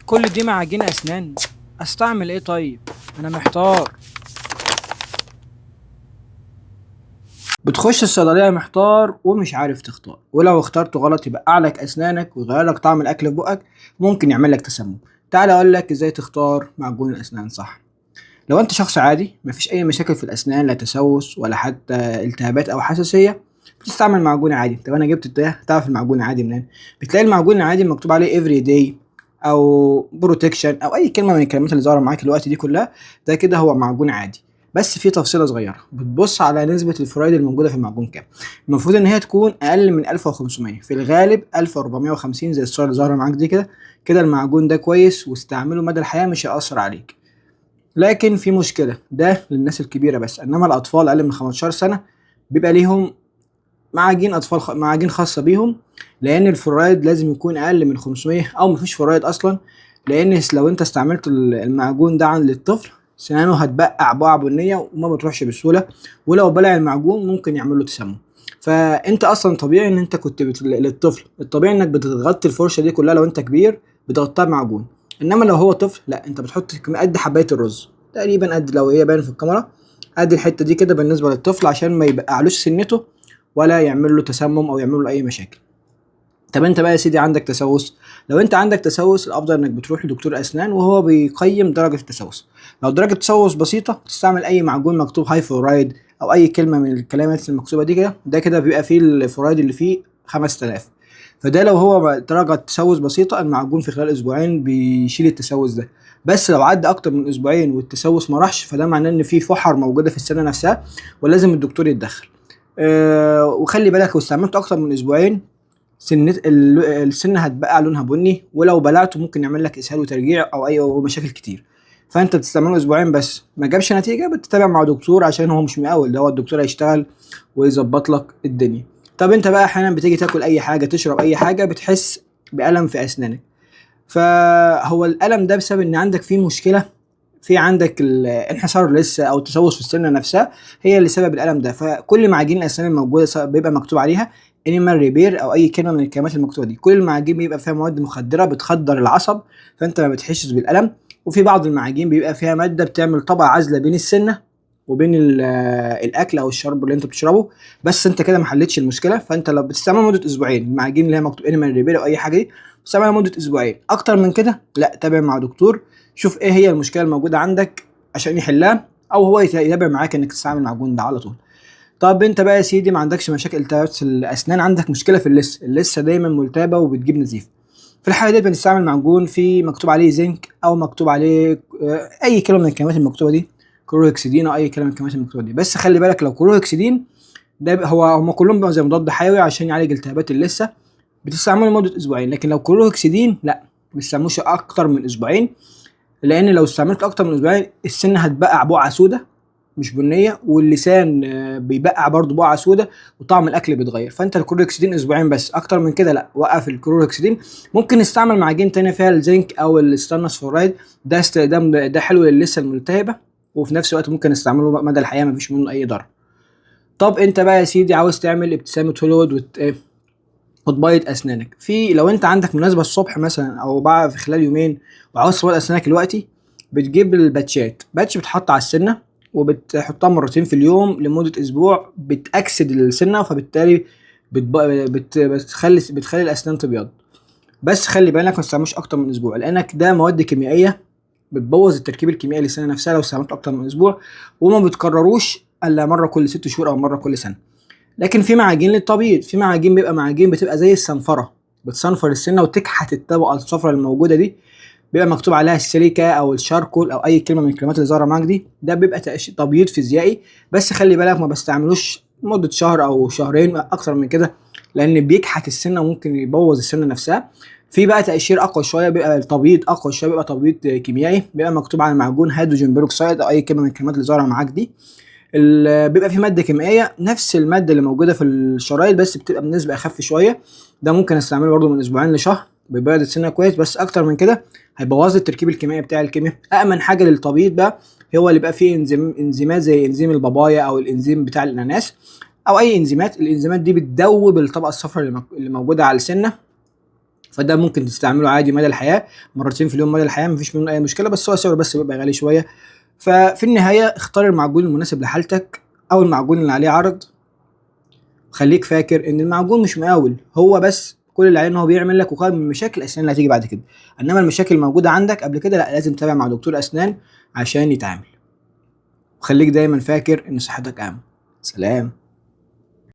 كل دي معاجين اسنان. استعمل ايه طيب؟ انا محتار. بتخش الصيدليه محتار ومش عارف تختار، ولو اخترت غلط يبقى لك اسنانك ويغير لك طعم الاكل في بقك، ممكن يعمل لك تسمم. تعال اقول لك ازاي تختار معجون الاسنان صح. لو انت شخص عادي مفيش اي مشاكل في الاسنان، لا تسوس ولا حتى التهابات او حساسيه، بتستعمل معجون عادي. طب انا جبت ده، تعرف المعجون العادي منين؟ بتلاقي المعجون العادي مكتوب عليه افري داي او بروتكشن او اي كلمه من الكلمات اللي ظاهره معاك الوقت دي كلها. ده كده هو معجون عادي. بس في تفصيله صغيره، بتبص على نسبه الفلورايد الموجوده في المعجون كام. المفروض ان هي تكون اقل من 1500، في الغالب 1450 زي الصوره اللي ظاهره معاك دي كده. كده المعجون ده كويس واستعمله مدى الحياه، مش هيأثر عليك. لكن في مشكلة، ده للناس الكبيرة بس، انما الاطفال اقل من 15 سنة بيبقى ليهم معاجين اطفال معاجين خاصة بيهم. لان الفلورايد لازم يكون اقل من 500 او مفيش فلورايد اصلا. لان لو انت استعملت المعجون ده عند الطفل، سنانه هتبقع بقع بنية وما بتروحش بسهولة، ولو بلع المعجون ممكن يعمل له تسمم. فانت اصلا طبيعي ان انت كنت للطفل الطبيعي انك بتغطي الفرشة دي كلها، لو انت كبير بتغطيها بمعجون. انما لو هو طفل لا، انت بتحط قد حباية الرز تقريبا، قد لو هي باينه في الكاميرا، قد الحته دي كده بالنسبه للطفل، عشان ما يبقعلوش سنته ولا يعمل له تسمم او يعمل له اي مشاكل. طب انت بقى يا سيدي عندك تسوس. لو انت عندك تسوس، الافضل انك بتروح لدكتور اسنان وهو بيقيم درجه التسوس. لو درجه التسوس بسيطه تستعمل اي معجون مكتوب هاي فلورايد او اي كلمه من الكلمات المكتوبه دي كده. ده كده بيبقى فيه الفلورايد اللي فيه 5000. فده لو هو درجه تسوس بسيطه، المعجون في خلال اسبوعين بيشيل التسوس ده. بس لو عدى اكتر من اسبوعين والتسوس ما راحش، فده معناه ان في فحر موجوده في السنه نفسها ولازم الدكتور يتدخل. وخلي بالك لو استعملته اكتر من اسبوعين، السنه هتبقى لونها بني، ولو بلعته ممكن يعمل لك اسهال وترجيع او اي أو مشاكل كتير. فانت بتستعمله اسبوعين بس ما جابش نتيجه، بتتابع مع دكتور، عشان هو مش مقاول، ده هو الدكتور هيشتغل ويظبط لك الدنيا. طب انت بقى احيانا بتيجي تاكل اي حاجه، تشرب اي حاجه، بتحس بالم في اسنانك. فهو الالم ده بسبب ان عندك فيه مشكله، في عندك الانحسار لسه او التسوس في السنه نفسها، هي اللي سبب الالم ده. فكل معاجين الاسنان الموجوده بيبقى مكتوب عليها انيمال ريبير او اي كلمه من الكلمات المكتوبه دي. كل المعاجين بيبقى فيها مواد مخدره بتخدر العصب، فانت ما بتحسش بالالم. وفي بعض المعاجين بيبقى فيها ماده بتعمل طبقه عازله بين السنه وبين الاكل او الشرب اللي انت بتشربه. بس انت كده ما حلتش المشكله. فانت لو بتستعمل مده اسبوعين المعاجين اللي هي مكتوب انيمال ريبير او اي حاجه دي، بتستعملها مده اسبوعين. اكتر من كده لا، تابع مع دكتور، شوف ايه هي المشكله الموجوده عندك عشان يحلها، او هو يتابع معاك انك تستعمل المعجون ده على طول. طب انت بقى يا سيدي ما عندكش مشاكل التهابات في الاسنان، عندك مشكله في اللثه دايما ملتهبه وبتجيب نزيف. في الحاله دي بنستعمل معجون في مكتوب عليه زنك او مكتوب عليه اي كلمه من الكلمات المكتوبه دي، كلوروهكسيدين او اي كلمه من الكلمات المكتوبه دي. بس خلي بالك لو كلوروهكسيدين ده هم كلهم بيبقوا زي مضاد حيوي عشان يعالج التهابات اللثه، بتستعمله لمده اسبوعين. لكن لو كلوروهكسيدين لا، ما بتستعملوش اكتر من اسبوعين. لان لو استعملت اكتر من اسبوعين السن هتبقع بقعه سودة مش بنيه، واللسان بيبقع برضو بقعه سودة، وطعم الاكل بيتغير. فانت الكلوروكسيدين اسبوعين بس، اكتر من كده لا، وقف الكلوروكسيدين. ممكن نستعمل معجين تاني فيها الزنك او الستانس فلورايد، ده استخدام ده حلو للثه الملتهبه، وفي نفس الوقت ممكن نستعمله مدى الحياه مفيش منه اي ضرر. طب انت بقى يا سيدي عاوز تعمل ابتسامه هوليوود وتبيض اسنانك، في لو انت عندك مناسبه الصبح مثلا او بعد في خلال يومين وعاوز تبيض اسنانك دلوقتي، بتجيب الباتشات، باتش بتحط على السنه وبتحطها مرتين في اليوم لمده اسبوع، بتاكسد السنه، فبالتالي بتخلي الاسنان تبيض. بس خلي بالك ما تستعملش اكتر من اسبوع، لانك ده مواد كيميائيه بتبوظ التركيب الكيميائي للسنه نفسها لو استعملت اكتر من اسبوع، وما بتكرروش الا مره كل 6 شهور او مره كل سنه. لكن في معاجين للتبييض، في معاجين بيبقى معاجين بتبقى زي الصنفره، بتصنفر السنه وتكحت الطبقه الصفراء الموجوده دي، بيبقى مكتوب عليها السيليكا او الشاركول او اي كلمه من الكلمات اللي ظاهره معاك دي. ده بيبقى تبييض فيزيائي. بس خلي بالك ما بستعملوش مده شهر او شهرين اكتر من كده، لان بيكحت السنه وممكن يبوظ السنه نفسها. في بقى تقشير اقوى شويه، بيبقى التبييض اقوى شويه، بيبقى تبييض كيميائي، بيبقى مكتوب على المعجون هيدروجين بيروكسيد او اي كلمه من الكلمات اللي ظاهره معاك دي. بيبقى في ماده كيميائيه نفس الماده اللي موجوده في الشرايط، بس بتبقى بنسبه اخف شويه. ده ممكن استعمله برده من اسبوعين لشهر، بيبيض السنه كويس. بس اكتر من كده هيبوظ التركيب الكيميائي بتاع الكيمياء. امن حاجه للتبييض بقى هو اللي بقى فيه انزيمات زي انزيم البابايا او الانزيم بتاع الاناناس، او اي انزيمات. الانزيمات دي بتدوب الطبقه الصفراء اللي موجوده على السنه، فده ممكن تستعمله عادي مدى الحياة، مرتين في اليوم مدى الحياة، مفيش منه أي مشكلة، بس هو سعره بس بيبقى غالي شوية. ففي النهاية اختار المعجون المناسب لحالتك أو المعجون اللي عليه عرض. خليك فاكر إن المعجون مش مقاول، هو بس كل اللي عليه إن هو بيعمل لك وقاية من مشاكل الأسنان اللي هتيجي بعد كده. إنما المشاكل الموجودة عندك قبل كده لأ، لازم تتابع مع دكتور أسنان عشان يتعامل. وخليك دايما فاكر إن صحتك أهم. سلام.